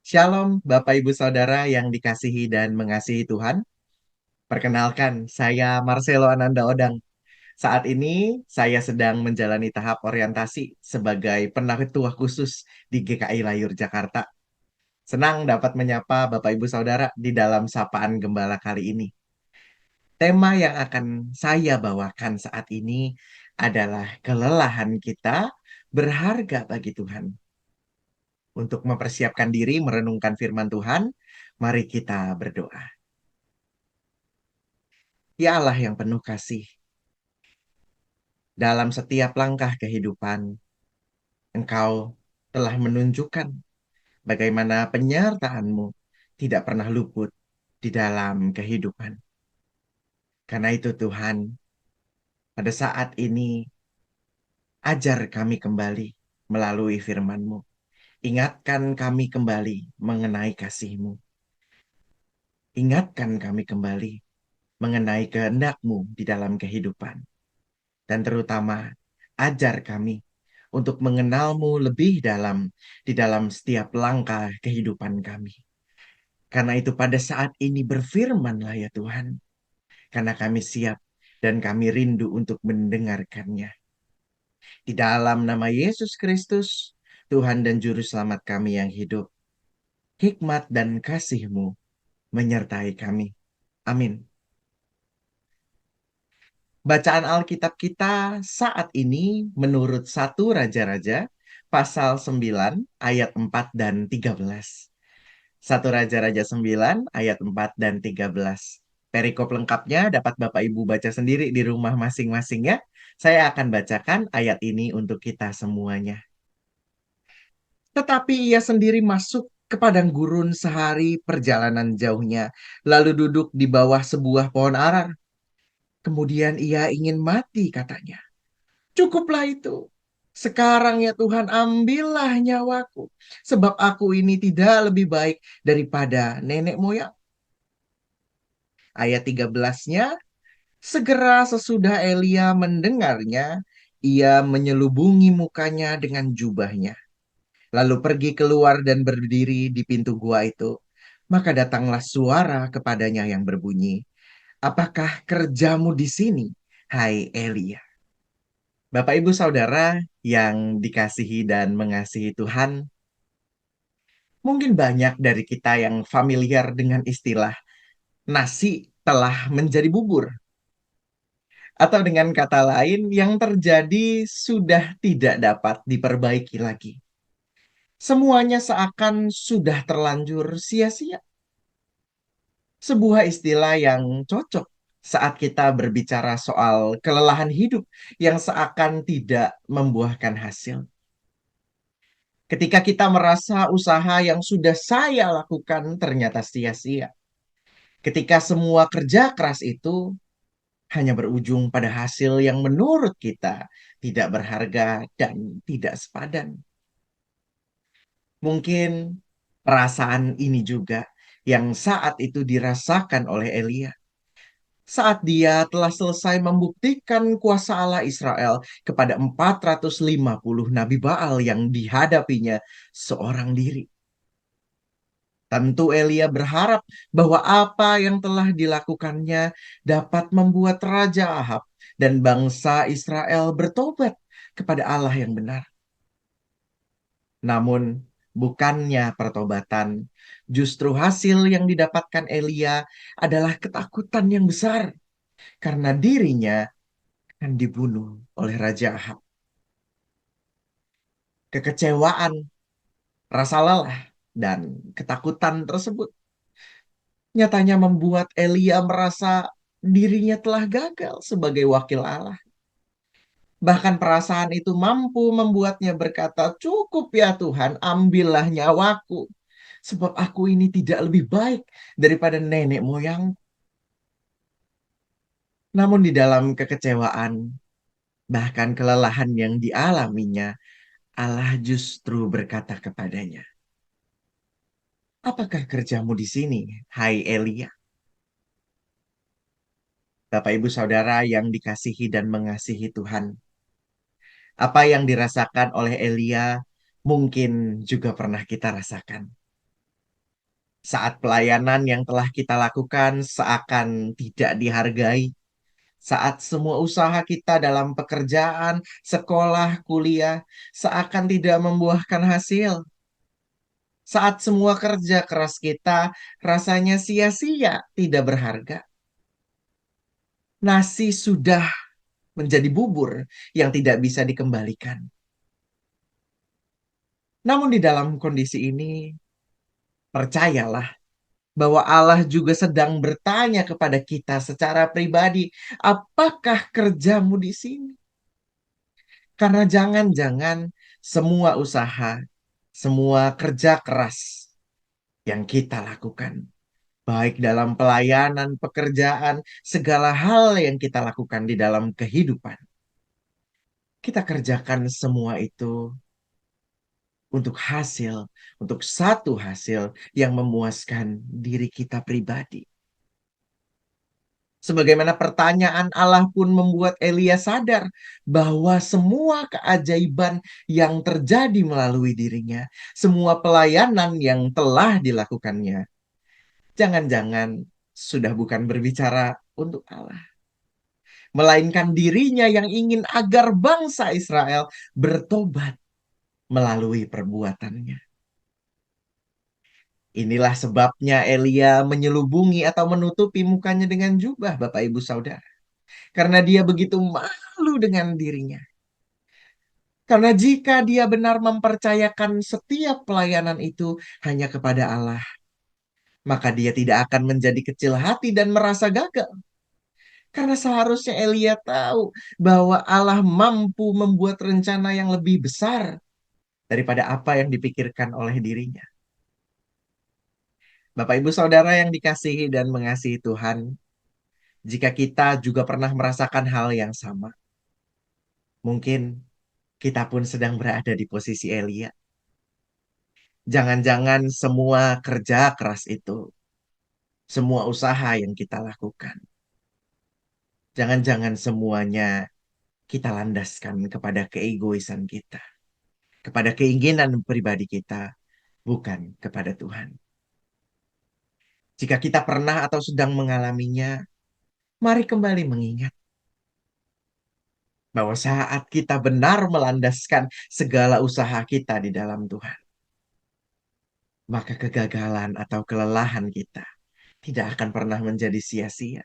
Shalom, Bapak Ibu Saudara yang dikasihi dan mengasihi Tuhan. Perkenalkan, saya Marcelo Ananda Odang. Saat ini saya sedang menjalani tahap orientasi sebagai penatua khusus di GKI Layur Jakarta. Senang dapat menyapa Bapak Ibu Saudara di dalam sapaan gembala kali ini. Tema yang akan saya bawakan saat ini adalah kelelahan kita berharga bagi Tuhan. Untuk mempersiapkan diri merenungkan firman Tuhan, mari kita berdoa. Ya Allah yang penuh kasih, dalam setiap langkah kehidupan, Engkau telah menunjukkan bagaimana penyertaan-Mu tidak pernah luput di dalam kehidupan. Karena itu Tuhan, pada saat ini ajar kami kembali melalui firman-Mu. Ingatkan kami kembali mengenai kasih-Mu. Ingatkan kami kembali mengenai kehendak-Mu di dalam kehidupan. Dan terutama ajar kami untuk mengenal-Mu lebih dalam di dalam setiap langkah kehidupan kami. Karena itu pada saat ini berfirman-Lah ya Tuhan, karena kami siap dan kami rindu untuk mendengarkannya. Di dalam nama Yesus Kristus, Tuhan dan Juru Selamat kami yang hidup, hikmat dan kasih-Mu menyertai kami. Amin. Bacaan Alkitab kita saat ini menurut 1 Raja-Raja pasal 9 ayat 4 dan 13. 1 Raja-Raja 9 ayat 4 dan 13. Perikop lengkapnya dapat Bapak Ibu baca sendiri di rumah masing-masing ya. Saya akan bacakan ayat ini untuk kita semuanya. Tetapi ia sendiri masuk ke padang gurun sehari perjalanan jauhnya, lalu duduk di bawah sebuah pohon arar. Kemudian ia ingin mati katanya. Cukuplah itu. Sekarang ya Tuhan, ambillah nyawaku. Sebab aku ini tidak lebih baik daripada nenek moyang. Ayat 13-nya, segera sesudah Elia mendengarnya, ia menyelubungi mukanya dengan jubahnya. Lalu pergi keluar dan berdiri di pintu gua itu. Maka datanglah suara kepadanya yang berbunyi, apakah kerjamu di sini, hai Elia? Bapak Ibu Saudara yang dikasihi dan mengasihi Tuhan, mungkin banyak dari kita yang familiar dengan istilah nasi telah menjadi bubur. Atau dengan kata lain, yang terjadi sudah tidak dapat diperbaiki lagi. Semuanya seakan sudah terlanjur sia-sia. Sebuah istilah yang cocok saat kita berbicara soal kelelahan hidup yang seakan tidak membuahkan hasil. Ketika kita merasa usaha yang sudah saya lakukan ternyata sia-sia. Ketika semua kerja keras itu hanya berujung pada hasil yang menurut kita tidak berharga dan tidak sepadan. Mungkin perasaan ini juga yang saat itu dirasakan oleh Elia. Saat dia telah selesai membuktikan kuasa Allah Israel kepada 450 Nabi Baal yang dihadapinya seorang diri. Tentu Elia berharap bahwa apa yang telah dilakukannya dapat membuat Raja Ahab dan bangsa Israel bertobat kepada Allah yang benar. Namun, bukannya pertobatan, justru hasil yang didapatkan Elia adalah ketakutan yang besar karena dirinya akan dibunuh oleh Raja Ahab. Kekecewaan, rasa lelah, dan ketakutan tersebut nyatanya membuat Elia merasa dirinya telah gagal sebagai wakil Allah. Bahkan perasaan itu mampu membuatnya berkata, cukup ya Tuhan, ambillah nyawaku. Sebab aku ini tidak lebih baik daripada nenek moyang. Namun di dalam kekecewaan, bahkan kelelahan yang dialaminya, Allah justru berkata kepadanya, apakah kerjamu di sini, hai Elia? Bapak Ibu Saudara yang dikasihi dan mengasihi Tuhan, apa yang dirasakan oleh Elia mungkin juga pernah kita rasakan. Saat pelayanan yang telah kita lakukan seakan tidak dihargai, saat semua usaha kita dalam pekerjaan, sekolah, kuliah seakan tidak membuahkan hasil, saat semua kerja keras kita rasanya sia-sia, tidak berharga. Nasi sudah menjadi bubur yang tidak bisa dikembalikan. Namun di dalam kondisi ini, percayalah bahwa Allah juga sedang bertanya kepada kita secara pribadi, apakah kerjamu di sini? Karena jangan-jangan semua usaha, semua kerja keras yang kita lakukan, baik dalam pelayanan, pekerjaan, segala hal yang kita lakukan di dalam kehidupan, kita kerjakan semua itu untuk hasil, untuk satu hasil yang memuaskan diri kita pribadi. Sebagaimana pertanyaan Allah pun membuat Elia sadar bahwa semua keajaiban yang terjadi melalui dirinya, semua pelayanan yang telah dilakukannya, jangan-jangan sudah bukan berbicara untuk Allah, melainkan dirinya yang ingin agar bangsa Israel bertobat melalui perbuatannya. Inilah sebabnya Elia menyelubungi atau menutupi mukanya dengan jubah, Bapak Ibu Saudara. Karena dia begitu malu dengan dirinya. Karena jika dia benar mempercayakan setiap pelayanan itu hanya kepada Allah, maka dia tidak akan menjadi kecil hati dan merasa gagal. Karena seharusnya Elia tahu bahwa Allah mampu membuat rencana yang lebih besar daripada apa yang dipikirkan oleh dirinya. Bapak Ibu Saudara yang dikasihi dan mengasihi Tuhan, jika kita juga pernah merasakan hal yang sama, mungkin kita pun sedang berada di posisi Elia. Jangan-jangan semua kerja keras itu, semua usaha yang kita lakukan, jangan-jangan semuanya kita landaskan kepada keegoisan kita, kepada keinginan pribadi kita, bukan kepada Tuhan. Jika kita pernah atau sedang mengalaminya, mari kembali mengingat bahwa saat kita benar melandaskan segala usaha kita di dalam Tuhan, maka kegagalan atau kelelahan kita tidak akan pernah menjadi sia-sia.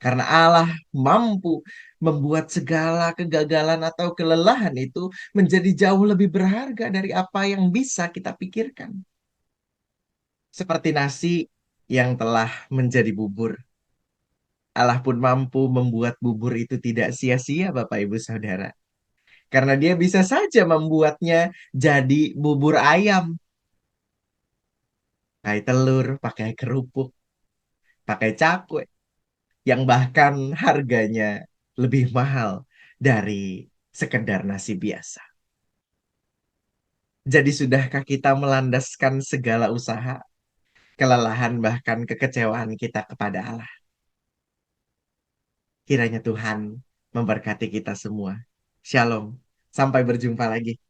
Karena Allah mampu membuat segala kegagalan atau kelelahan itu menjadi jauh lebih berharga dari apa yang bisa kita pikirkan. Seperti nasi yang telah menjadi bubur. Allah pun mampu membuat bubur itu tidak sia-sia, Bapak Ibu Saudara. Karena dia bisa saja membuatnya jadi bubur ayam. Pakai telur, pakai kerupuk, pakai cakwe. Yang bahkan harganya lebih mahal dari sekedar nasi biasa. Jadi sudahkah kita melandaskan segala usaha, kelelahan bahkan kekecewaan kita kepada Allah? Kiranya Tuhan memberkati kita semua. Shalom. Sampai berjumpa lagi.